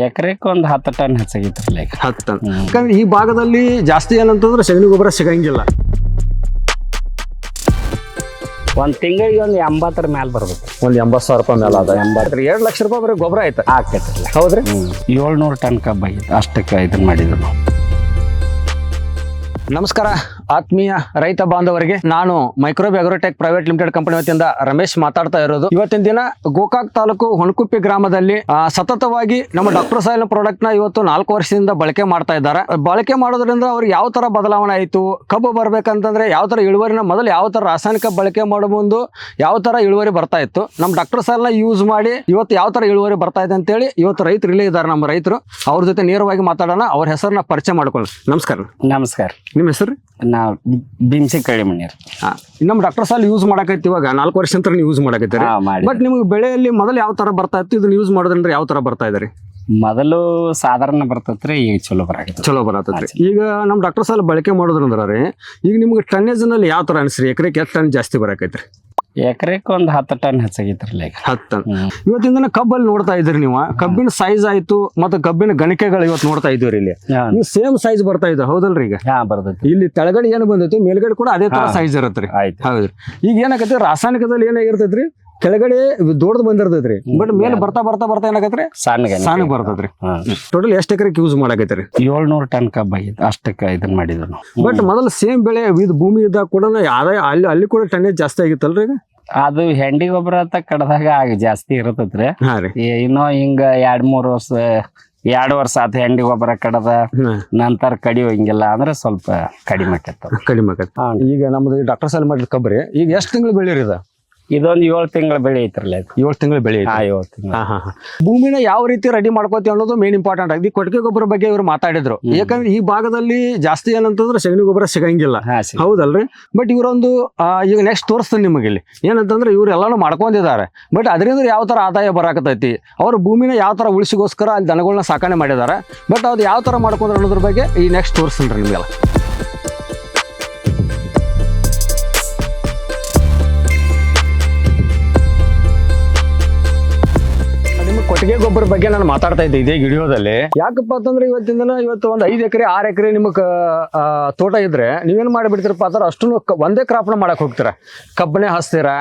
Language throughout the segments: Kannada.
ಎಕರೆಕ್ಕೆ ಒಂದು 10 ಟನ್ ಹೆಚ್ಚಾಗಿತ್ರಲ್ಲ ಈಗ 10 ಟನ್. ಯಾಕಂದ್ರೆ ಈ ಭಾಗದಲ್ಲಿ ಜಾಸ್ತಿ ಏನಂತಂದ್ರೆ ಸಗಣಿ ಗೊಬ್ಬರ ಸಿಗಂಗಿಲ್ಲ. ಒಂದು ತಿಂಗಳಿಗೆ ಒಂದು 80 ಮ್ಯಾಲ ಬರ್ಬೇಕು. ಒಂದು 80,000 ರೂಪಾಯಿ ಮೇಲೆ ಅದ. 2 ಲಕ್ಷ ರೂಪಾಯಿ ಬರೀ ಗೊಬ್ಬರ ಆಯ್ತು ಆಕೈತ್ರಲ್ಲ. ಹೌದ್ರಿ. 700 ಟನ್ ಕಬ್ಬ ಆಗಿತ್ತು ಅಷ್ಟಕ್ಕೆ ಇದನ್ನ ಮಾಡಿದ್ರು ನಾವು. ನಮಸ್ಕಾರ ಆತ್ಮೀಯ ರೈತ ಬಾಂಧವರಿಗೆ, ನಾನು microbe agrotech private limited company ವತಿಯಿಂದ ರಮೇಶ್ ಮಾತಾಡ್ತಾ ಇರೋದು. ಇವತ್ತಿನ ದಿನ ಗೋಕಾಕ್ ತಾಲೂಕು ಹೊಣಕುಪ್ಪಿ ಗ್ರಾಮದಲ್ಲಿ ಸತತವಾಗಿ ನಮ್ಮ ಡಾಕ್ಟರ್ ಸಾಯಿಲ್ ಪ್ರಾಡಕ್ಟ್ ನ ಇವತ್ತು 4 ವರ್ಷದಿಂದ ಬಳಕೆ ಮಾಡ್ತಾ ಇದ್ದಾರೆ. ಬಳಕೆ ಮಾಡೋದ್ರಿಂದ ಅವ್ರಿಗೆ ಯಾವ ತರ ಬದಲಾವಣೆ ಆಯಿತು, ಕಬ್ಬು ಬರ್ಬೇಕಂತಂದ್ರೆ ಯಾವ ತರ ಇಳುವರಿನ, ಮೊದಲು ಯಾವ ತರ ರಾಸಾಯನಿಕ ಬಳಕೆ ಮಾಡೋ ಮುಂದೆ ಯಾವ ತರ ಇಳುವರಿ ಬರ್ತಾ ಇತ್ತು, ನಮ್ಮ ಡಾಕ್ಟರ್ ಸಾಯಿಲ್ ನ ಯೂಸ್ ಮಾಡಿ ಇವತ್ತು ಯಾವ ತರ ಇಳುವರಿ ಬರ್ತಾ ಇದೆ ಅಂತೇಳಿ ಇವತ್ತು ರೈತರು ಇಲ್ಲೇ ಇದ್ದಾರೆ. ನಮ್ಮ ರೈತರು ಅವ್ರ ಜೊತೆ ನೇರವಾಗಿ ಮಾತಾಡೋಣ. ಅವ್ರ ಹೆಸರನ್ನ ಪರಿಚಯ ಮಾಡ್ಕೊಳ್ಳಿ. ನಮಸ್ಕಾರ. ನಮಸ್ಕಾರ. ನಿಮ್ಮ ಹೆಸರು? ನಾವು ಬಿಂಸಿ ಕಳ್ಳಿ ಮಣ್ಣೀರ್. ನಮ್ಮ ಡಾಕ್ಟರ್ ಸಾಯಿಲ್ ಯೂಸ್ ಮಾಡಕೈತಿ. ಇವಾಗ 4 ವರ್ಷ ಅಂತ ಯೂಸ್ ಮಾಡಕೈತಿ. ಬಟ್ ನಿಮ್ಗೆ ಬೆಳೆಯಲ್ಲಿ ಮೊದಲು ಯಾವ ತರ ಬರ್ತಾ ಇತ್ತು, ಇದನ್ನ ಯೂಸ್ ಮಾಡೋದ್ರಿಂದ ಯಾವ ತರ ಬರ್ತಾ ಇದಾರೆ? ಮೊದಲು ಸಾಧಾರಣ ಬರ್ತೈತ್ರಿ, ಈಗ ಚಲೋ ಬರತ್ತೈತ್ರಿ. ಈಗ ನಮ್ಮ ಡಾಕ್ಟರ್ ಸಾಯಿಲ್ ಬಳಕೆ ಮಾಡೋದ್ರಿಂದ ಈಗ ನಿಮ್ಗೆ ಟನ್ನೇಜ್ ನಲ್ಲಿ ಯಾವ ತರ ಅನ್ಸ್ರಿ? ಎಕರೆಗೆ ಎಷ್ಟು ಟನ್ ಜಾಸ್ತಿ ಬರಕೈತ್ರಿ? ಎಕರೆಕ್ಕೆ ಒಂದು 10 ಟನ್ ಹೆಚ್ಚಾಗಿತ್ರಲ್ಲ ಈಗ 10 ಟನ್. ಇವತ್ತಿನ ದಿನ ಕಬ್ಬಲ್ಲಿ ನೋಡ್ತಾ ಇದ್ರಿ ನೀವು, ಕಬ್ಬಿನ ಸೈಜ್ ಆಯ್ತು ಮತ್ತೆ ಕಬ್ಬಿನ ಗಣಿಕೆಗಳು ಇವತ್ತು ನೋಡ್ತಾ ಇದ್ದೀರಿ. ಇಲ್ಲಿ ನೀವು ಸೇಮ್ ಸೈಜ್ ಬರ್ತಾ ಇದೆ, ಹೌದಲ್ರಿ? ಈಗ ಬರ್ತೈತಿ. ಇಲ್ಲಿ ತೆಳಗಡೆ ಏನು ಬಂದೈತಿ, ಮೇಲ್ಗಡೆ ಕೂಡ ಅದೇ ತರ ಸೈಜ್ ಇರತ್ರಿ. ಹೌದ್ರಿ. ಈಗ ಏನಾಗೈತಿ, ರಾಸಾಯನಿಕದಲ್ಲಿ ಏನಾಗಿರ್ತೈತ್ರಿ, ಕೆಳಗಡೆ ದೊಡ್ಡದು ಬಂದಿರ್ತೈತ್ರಿ, ಬಟ್ ಮೇಲೆ ಬರ್ತಾ ಬರ್ತಾ ಬರ್ತಾ ಏನಾಗೈತ್ರಿ, ಸಣ್ಣ ಬರ್ತೈತ್ರಿ. ಟೋಟಲ್ ಎಷ್ಟು ಎಕರೆಗೆ ಯೂಸ್ ಮಾಡಕೈತ್ರಿ? 700 ಟನ್ ಕಬ್ಬ ಆಗಿತ್ತು ಅಷ್ಟಕ್ಕೆ ಇದನ್ನ ಮಾಡಿದ್ರು ನಾವು. ಬಟ್ ಮೊದಲು ಸೇಮ್ ಬೆಳೆ ಇದು ಭೂಮಿ ಇದ್ದಾಗ ಕೂಡ ಆದಾಯ ಅಲ್ಲಿ ಕೂಡ ಟನ್ನೇಜ್ ಜಾಸ್ತಿ ಆಗಿತ್ತಲ್ರಿ? ಈಗ ಅದು ಹೆಂಡಿ ಗೊಬ್ಬರ ಅಂತ ಕಡ್ದಾಗ ಜಾಸ್ತಿ ಇರತೈತ್ರಿ. ಇನ್ನೂ ಹಿಂಗ 2-3 ವರ್ಷ 2 ವರ್ಷ ಆತ ಹೆಂಡಿ ಗೊಬ್ಬರ ಕಡದ ನಂತರ ಕಡಿಯೋ ಹಿಂಗೆಲ್ಲ ಅಂದ್ರೆ ಸ್ವಲ್ಪ ಕಡಿಮೆ ಆಕೈತ. ಈಗ ನಮ್ದು ಡಾಕ್ಟರ್ ಸಾಯಿಲ್ ಮಾಡಿದ ಕಬ್ಬರಿ ಈಗ ಎಷ್ಟು ತಿಂಗಳು ಬೆಳಿರಿದ? ಇದೊಂದು 7 ತಿಂಗಳ ಬೆಳೆ ಐತ್ರಲ್ಲ. 7 ತಿಂಗಳ ಬೆಳೆ. 7 ತಿಂಗಳ. ಭೂಮಿನ ಯಾವ ರೀತಿ ರೆಡಿ ಮಾಡ್ಕೋತೀವಿ ಅನ್ನೋದು ಮೇನ್ ಇಂಪಾರ್ಟೆಂಟ್ ಆಗಿದೆ. ಕೊಟ್ಟಿಗೆ ಗೊಬ್ಬರ ಬಗ್ಗೆ ಇವ್ರು ಮಾತಾಡಿದ್ರು. ಯಾಕಂದ್ರೆ ಈ ಭಾಗದಲ್ಲಿ ಜಾಸ್ತಿ ಏನಂತಂದ್ರೆ ಸಗಣಿ ಗೊಬ್ಬರ ಸಿಗಂಗಿಲ್ಲ, ಹೌದಲ್ರಿ? ಬಟ್ ಇವರೊಂದು ಈಗ ನೆಕ್ಸ್ಟ್ ತೋರಿಸ್ತಾನೆ ನಿಮಗೆ ಇಲ್ಲಿ ಏನಂತಂದ್ರೆ ಇವ್ರು ಎಲ್ಲಾನು ಮಾಡ್ಕೊಂಡಿದ್ದಾರೆ. ಬಟ್ ಅದರಿಂದ ಯಾವ ತರ ಆದಾಯ ಬರಾಕತೈತಿ, ಅವ್ರ ಭೂಮಿನ ಯಾವ ತರ ಉಳಿಸಿಗೋಸ್ಕರ ಅಲ್ಲಿ ದನಗಳನ್ನ ಸಾಕಣೆ ಮಾಡಿದ್ದಾರೆ. ಬಟ್ ಅದು ಯಾವ ತರ ಮಾಡ್ಕೊಂಡ್ರೆ ಅನ್ನೋದ್ರ ಬಗ್ಗೆ ಈ ನೆಕ್ಸ್ಟ್ ತೋರಿಸ್ತೀನಿ ನಿಮ್ಗೆಲ್ಲ. ಕೊಟ್ಟಿಗೆ ಗೊಬ್ಬರ ಬಗ್ಗೆ ನಾನು ಮಾತಾಡ್ತಾ ಇದ್ದೆ ಇದೇ ವಿಡಿಯೋದಲ್ಲಿ. ಯಾಕಪ್ಪ ಅಂತಂದ್ರೆ ಇವತ್ತು ಒಂದು 5 ಎಕರೆ 6 ಎಕರೆ ನಿಮಗೆ ತೋಟ ಇದ್ರೆ ನೀವೇನ್ ಮಾಡಿಬಿಡ್ತೀರಪ್ಪ ಅಂದ್ರೆ ಅಷ್ಟು ಒಂದೇ ಕ್ರಾಪ್ನ ಮಾಡಕ್ ಹೋಗ್ತೀರ. ಕಬ್ಬನೆ ಹಚ್ತೀರಾ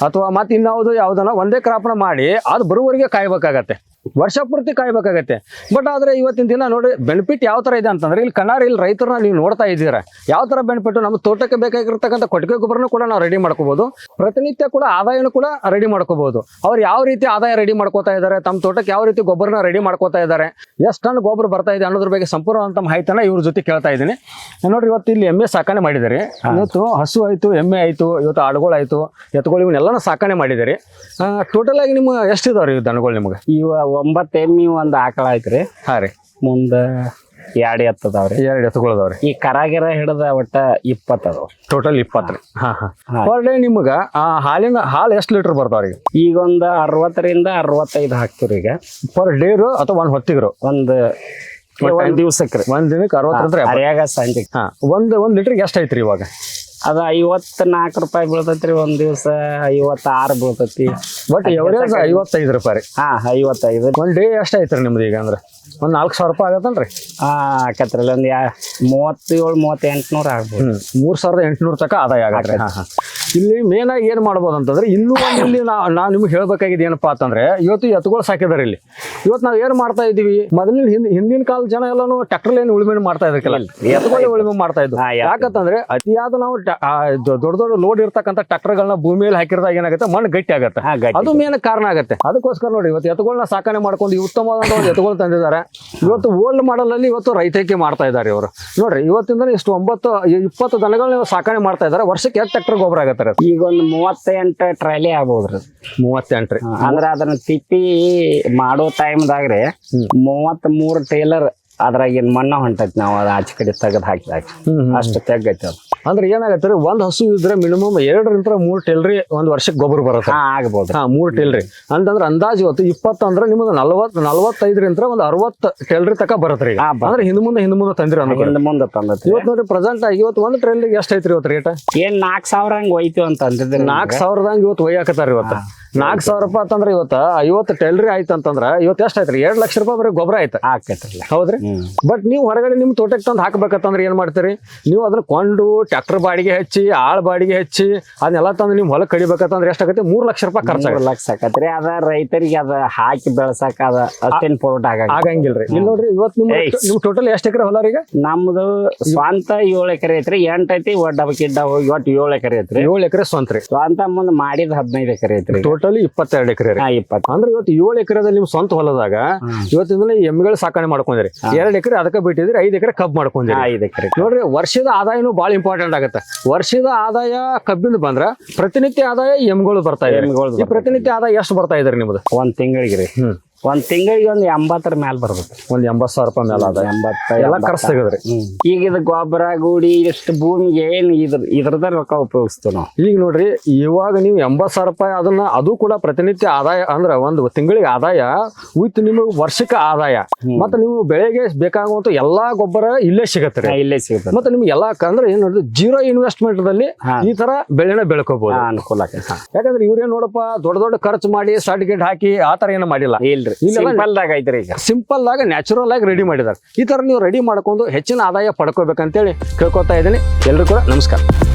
ಅಥವಾ ಮತ್ತೆ ಇನ್ಯಾವುದು ಯಾವ್ದನ್ನ ಒಂದೇ ಕ್ರಾಪ್ನ ಮಾಡಿ ಅದು ಬರುವವರೆಗೆ ಕಾಯ್ಬೇಕಾಗತ್ತೆ, ವರ್ಷ ಪೂರ್ತಿ ಕಾಯ್ಬೇಕಾಗತ್ತೆ. ಬಟ್ ಆದ್ರೆ ಇವತ್ತಿನ ದಿನ ನೋಡಿ ಬೆನಿಫಿಟ್ ಯಾವ ತರ ಇದೆ ಅಂತಂದ್ರೆ ಇಲ್ಲಿ ಕಣ್ಣಾರಿ ಇಲ್ಲಿ ರೈತರನ್ನ ನೀವು ನೋಡ್ತಾ ಇದ್ದೀರಾ. ಯಾವ ತರ ಬೆನಿಫಿಟ್, ನಮ್ಮ ತೋಟಕ್ಕೆ ಬೇಕಾಗಿರ್ತಕ್ಕಂಥ ಕೊಟ್ಟಿಗೆ ಗೊಬ್ಬರನು ಕೂಡ ನಾವು ರೆಡಿ ಮಾಡ್ಕೋಬಹುದು. ಪ್ರತಿನಿತ್ಯ ಕೂಡ ಆದಾಯನು ಕೂಡ ರೆಡಿ ಮಾಡ್ಕೋಬಹುದು. ಅವ್ರು ಯಾವ ರೀತಿ ಆದಾಯ ರೆಡಿ ಮಾಡ್ಕೋತಾ ಇದ್ದಾರೆ, ತಮ್ಮ ತೋಟಕ್ಕೆ ಯಾವ ರೀತಿ ಗೊಬ್ಬರನ ರೆಡಿ ಮಾಡ್ಕೋತಾ ಇದ್ದಾರೆ, ಎಷ್ಟು ಟನ್ ಗೊಬ್ಬರ ಬರ್ತಾ ಇದೆ ಅನ್ನೋದ್ರ ಬಗ್ಗೆ ಸಂಪೂರ್ಣವಂತ ಮಾಹಿತಿನ ಇವ್ರ ಜೊತೆ ಕೇಳ್ತಾ ಇದ್ದೀನಿ. ನೋಡ್ರಿ ಇವತ್ತು ಇಲ್ಲಿ ಎಮ್ಮೆ ಸಾಕಣೆ ಮಾಡಿದ್ದಾರೆ. ಇವತ್ತು ಹಸು ಆಯ್ತು, ಎಮ್ಮೆ ಆಯ್ತು, ಇವತ್ತು ಆಡುಗಳು ಆಯ್ತು, ಎತ್ತುಗಳು ಇವನ್ನೆಲ್ಲನೂ ಸಾಕಣೆ ಮಾಡಿದ್ದಾರೆ. ಟೋಟಲ್ ಆಗಿ ನಿಮ್ಮ ಎಷ್ಟಿದಾವ್ರಿ ದನಗಳು ನಿಮ್ಗೆ? ಇವ 9 ಎಮ್ಮಿ 1 ಆಕಳ ಐತ್ರಿ. ಮುಂದ 2 ಎತ್ತದವ್ರಿ, 2 ಎತ್ತುಗಳದವ್ರಿ. ಈ ಕರಾಗಿರ ಹಿಡದ ಒಟ್ಟ 20 ಅದಾವ. ಟೋಟಲ್ 20 ರೀ. ಪರ್ ಡೇ ನಿಮ್ಗ ಹಾಲು ಎಷ್ಟು ಲೀಟರ್ ಬರ್ತಾವ್ರಿ? ಈಗ ಒಂದು 60 ರಿಂದ 65 ಹಾಕ್ತಿವ್ರಿ. ಈಗ ಪರ್ ಡೇ ಅಥವಾ ಒಂದ್ ಹೊತ್ತಿಗ್ರು? ಒಂದ್ ದಿವ್ಸಕ್ರಿ. ಒಂದ್ ದಿನಕ್ಕೆ 60 ಹರಿಯಾಗ ಸಂಜೆ. ಒಂದ್ ಲೀಟರ್ಗೆ ಎಷ್ಟ್ ಐತ್ರಿ ಇವಾಗ? ಅದ 54 ರೂಪಾಯಿ ಬೀಳ್ತೈತ್ರಿ. ಒಂದ್ ದಿವ್ಸ 56 ಬೀಳ್ತೈತಿ. ಬಟ್ ಎವರೇಜ್ 55 ರೂಪಾಯಿ. 55. ಒಂದ್ ಡೇ ಎಷ್ಟ ಐತ್ರಿ ನಿಮ್ದು? ಈಗ ಅಂದ್ರೆ ಒಂದ್ 4,000 ರೂಪಾಯಿ ಆಗತ್ತಲ್ರಿ? ಆಕತ್ರಲ್ಲಿ ಒಂದ್ 37,000-38,000 ಆಗ್ಬೋದು. 3,800 ತನಕ ಆದಾಯ ಆಗತ್ತೆ. ಇಲ್ಲಿ ಮೇನ್ ಆಗಿ ಏನ್ ಮಾಡ್ಬೋದು ಅಂತಂದ್ರೆ ಇನ್ನೂ ಇಲ್ಲಿ ನಾವ್ ನಿಮ್ಗೆ ಹೇಳ್ಬೇಕಾಗಿದೆ ಏನಪ್ಪಾ ಅಂತಂದ್ರೆ ಇವತ್ತು ಎತ್ತುಗಳು ಸಾಕಿದಾರೆ. ಇಲ್ಲಿ ಇವತ್ತು ನಾವ್ ಏನ್ ಮಾಡ್ತಾ ಇದೀವಿ, ಮೊದಲಿನ ಹಿಂದಿನ ಕಾಲ ಜನ ಎಲ್ಲಾನು ಟ್ರ್ಯಾಕ್ಟರ್ ಏನ್ ಉಳುಮೆ ಮಾಡ್ತಾ ಇದ್ರಲ್ಲ, ಎತ್ತುಗಳೇ ಉಳುಮೆ ಮಾಡ್ತಾ ಇದ್ವು. ಯಾಕಂತಂದ್ರೆ ಅತಿಯಾದ ನಾವು ದೊಡ್ಡ ಲೋಡ್ ಇರ್ತಕ್ಕಂಥ ಟ್ರ್ಯಾಕ್ಟರ್ಗಳನ್ನ ಭೂಮಿಯಲ್ಲಿ ಹಾಕಿದಾಗ ಏನಾಗುತ್ತೆ, ಮಣ್ಣು ಗಟ್ಟಿ ಆಗತ್ತೆ. ಅದು ಮೇನ್ ಕಾರಣ ಆಗತ್ತೆ. ಅದಕ್ಕೋಸ್ಕರ ನೋಡಿ ಇವತ್ತು ಎತ್ತುಗಳನ್ನ ಸಾಕಣೆ ಮಾಡ್ಕೊಂಡು ಉತ್ತಮವಾದ ಒಂದು ಎತ್ತುಗಳು ತಂದಿದ್ದಾರೆ. ಇವತ್ತು ಓಲ್ಡ್ ಮಾಡಲ್ ಅಲ್ಲಿ ಇವತ್ತು ರೈತೈಕೆ ಮಾಡ್ತಾ ಇದ್ದಾರೆ ಇವರು. ನೋಡ್ರಿ ಇವತ್ತಿಂದ ಇಷ್ಟು 20 ದನಗಳನ್ನ ಸಾಕಣೆ ಮಾಡ್ತಾ ಇದ್ದಾರೆ. ವರ್ಷಕ್ಕೆ 2 ಟ್ರ್ಯಾಕ್ಟರ್ ಗೊಬ್ಬರ ಆಗತ್ತೆ. ಈಗ ಒಂದು 38 ಟ್ರಾಲಿ ಆಗ್ಬೋದ್ರಿ. 38 ರೀ. ಅಂದ್ರೆ ಅದನ್ನ ತಿಪ್ಪಿ ಮಾಡೋ ಟೈಮ್ದಾಗ್ರಿ 33 ಟೇಲರ್ ಅದ್ರಾಗಿನ್ ಮಣ್ಣ ಹೊಂಟೈತಿ ನಾವು ಅದ್ ಆಚೆ ಕಡೆ ತೆಗೆದು ಹಾಕಿದಾಗ ಅಷ್ಟು ತೆಗ್ಗೈತಿ ಅದು. ಅಂದ್ರೆ ಏನಾಗತ್ತೆ ಒಂದ್ ಹಸು ಇದ್ರೆ ಮಿನಿಮಮ್ 2 ರಿಂದ 3 ಟೆಲ್ರಿ ಒಂದ್ ವರ್ಷಕ್ಕೆ ಗೊಬ್ಬರ ಬರುತ್ತೆ. ಆಗ್ಬೋದು. 3 ಟೆಲ್ರಿ ಅಂತಂದ್ರೆ ಅಂದಾಜು ಇವತ್ತು 20 ಅಂದ್ರೆ ನಿಮ್ಗೆ 45 ರಿಂದ ಒಂದು 60 ಟೆಲ್ರಿ ತಕ ಬರತ್ರಿ. ಅಂದ್ರೆ ಹಿಂದ್ ಮುಂದೆ ತಂದ್ರಿ ಹಿಂದ ಮುಂದೆ ತಂದೈತಿ. ಇವತ್ತು ನೋಡ್ರಿ ಪ್ರೆಸೆಂಟ್ ಆಗಿ ಇವತ್ತು ಒಂದು ಟ್ರೆಲ್ರಿಗೆ ಎಷ್ಟು ಐತ್ರಿ ಇವತ್ತು ರೇಟ್? ಏನ್ 4,000 ಹಂಗ ಒಯ್ತೀವಿ ಅಂತ ಅಂದಿದ್ರಿ. 4,000 ಇವತ್ತು ಒಯ್ಯಾಕತ್ತಾರ ಇವತ್ತು. 4,000 ರೂಪಾಯಿ ಅಂತಂದ್ರೆ ಇವತ್ತು 50 ಟೆಲ್ರಿ ಆಯ್ತು ಅಂತಂದ್ರ ಇವತ್ತು ಎಷ್ಟು ಆಯ್ತ್ರಿ? 2 ಲಕ್ಷ ರೂಪಾಯಿ ಬರೀ ಗೊಬ್ಬರ ಆಯ್ತು. ಆಕೈತ್ರಲ್ಲ. ಹೌದ್ರಿ. ಬಟ್ ನೀವು ಹೊರಗಡೆ ನಿಮ್ ತೋಟಕ್ಕೆ ತಂದು ಹಾಕ್ಬೇಕಂತಂದ್ರೆ ಏನ್ ಮಾಡ್ತೀರಿ ನೀವು? ಅದನ್ನ ಕೊಂಡು ಟ್ರ್ಯಾಕ್ಟರ್ ಬಾಡಿಗೆ ಹೆಚ್ಚಿ ಆಳ್ ಬಾಡಿಗೆ ಹೆಚ್ಚಿ ಅದನ್ನೆಲ್ಲ ತಂದು ನಿಮ್ ಹೊಲಕ್ಕೆ ಕಡಿಬೇಕಂತಂದ್ರೆ ಎಷ್ಟಾಗತ್ತೆ? 3 ಲಕ್ಷ ರೂಪಾಯಿ ಖರ್ಚಾಗತ್ತೆ. 3 ಲಕ್ಷ ಆಕತ್ರಿ. ಅದ ರೈತರಿಗೆ ಅದ ಹಾಕಿ ಬೆಳಸಾಕ ಅದ ಅಷ್ಟೇನ್ ಪೋರ್ಟ್ ಆಗಂಗಿಲ್ರಿ. ಇಲ್ಲಿ ನೋಡ್ರಿ ಇವತ್ತು ನಿಮ್ ಟೋಟಲ್ ಎಷ್ಟು ಎಕರೆ ಹೊಲ ರೀ? ಈಗ ನಮ್ದು ಸ್ವಂತ 7 ಎಕರೆ ಐತ್ರಿ. 8 ಐತಿ ಒಡ್ಡ ಗಿಡ್ಡ ಹೋಗಿ ಒಟ್ಟು 7 ಎಕರೆ ಐತ್ರಿ. 7 ಎಕರೆ ಸ್ವಂತ ರೀ. ಸ್ವಂತ ಮುಂದ್ ಮಾಡಿದ್ 15 ಎಕರೆ ಐತ್ರಿ. ಟೋಟಲಿ 22 ಎಕರೆ ರೀ. 20. ಅಂದ್ರೆ ಇವತ್ತು 7 ಎಕರೆದಲ್ಲಿ ನಿಮ್ ಸ್ವಂತ ಹೊಲದಾಗ ಇವತ್ತಿಂದ ಎಮ್ಮೆಗಳು ಸಾಕಣೆ ಮಾಡ್ಕೊಂಡಿರಿ. 2 ಎಕರೆ ಅದಕ್ಕೆ ಬಿಟ್ಟಿದ್ರಿ, 5 ಎಕರೆ ಕಬ್ಬು ಮಾಡ್ಕೊಂಡಿರಿ. 5 ಎಕರೆ ನೋಡ್ರಿ ವರ್ಷದ ಆದಾಯನೂ ಬಹಳ ಇಂಪಾರ್ಟೆಂಟ್ ಆಗುತ್ತೆ. ವರ್ಷದ ಆದಾಯ ಕಬ್ಬಿಂದ ಬಂದ್ರ ಪ್ರತಿನಿತ್ಯ ಆದಾಯ ಎಮ್ಗಳು ಬರ್ತಾ ಇದೆ. ಈ ಪ್ರತಿನಿತ್ಯ ಆದಾಯ ಎಷ್ಟು ಬರ್ತಾ ಇದ್ರಿ ನಿಮ್ದು? ಒಂದ್ ತಿಂಗಳಿಗೆ ರೀ. ಒಂದ್ ತಿಂಗಳಿಗೆ ಒಂದು 80 ಮ್ಯಾಲ ಬರ್ಬೇಕು. ಒಂದ್ 80,000 ರೂಪಾಯಿ ಮೇಲೆ ಆದ 80 ಎಲ್ಲ ಖರ್ಚು ತೆಗದ್ರಿ. ಈಗ ಇದು ಗೊಬ್ಬರ ಗೂಡಿ ಇಷ್ಟು ಭೂಮಿಗೆ ಏನ್ ಇದ್ರದ ರೊಕ್ಕ ಉಪಯೋಗಿಸ್ತೀವಿ ನಾವು. ಈಗ ನೋಡ್ರಿ ಇವಾಗ ನೀವು 80,000 ರೂಪಾಯಿ ಅದನ್ನ ಅದು ಕೂಡ ಪ್ರತಿನಿತ್ಯ ಆದಾಯ ಅಂದ್ರ ಒಂದು ತಿಂಗಳಿಗೆ ಆದಾಯ ವಿತ್ ನಿಮಗೆ ವರ್ಷಕ್ಕೆ ಆದಾಯ. ಮತ್ತೆ ನೀವು ಬೆಳೆಗೆ ಬೇಕಾಗುವಂತ ಎಲ್ಲಾ ಗೊಬ್ಬರ ಇಲ್ಲೇ ಸಿಗತ್ತೆ. ಇಲ್ಲೇ ಸಿಗುತ್ತೆ. ಮತ್ತೆ ನಿಮ್ಗೆ ಎಲ್ಲಾ ಅಂದ್ರೆ ಏನ್ ನೋಡಿದ್ರೆ 0 ಇನ್ವೆಸ್ಟ್ಮೆಂಟ್ ದಲ್ಲಿ ಈ ತರ ಬೆಳೆನ ಬೆಳ್ಕೋಬಹುದು. ಅನುಕೂಲ. ಯಾಕಂದ್ರೆ ಇವ್ರೇನ್ ನೋಡಪ್ಪ ದೊಡ್ಡ ಖರ್ಚು ಮಾಡಿ ಸರ್ಟಿಫಿಕೇಟ್ ಹಾಕಿ ಆ ತರ ಏನು ಮಾಡಿಲ್ಲ. ಸಿಂಪಲ್ ದಾಗ ಐತ್ರಿ. ಈಗ ಸಿಂಪಲ್ ಆಗಿ ನ್ಯಾಚುರಲ್ ಆಗಿ ರೆಡಿ ಮಾಡಿದಾರೆ. ಈ ತರ ನೀವು ರೆಡಿ ಮಾಡ್ಕೊಂಡು ಹೆಚ್ಚಿನ ಆದಾಯ ಪಡ್ಕೋಬೇಕಂತೇಳಿ ಕೇಳ್ಕೊತಾ ಇದ್ದೀನಿ. ಎಲ್ರು ಕೂಡ ನಮಸ್ಕಾರ.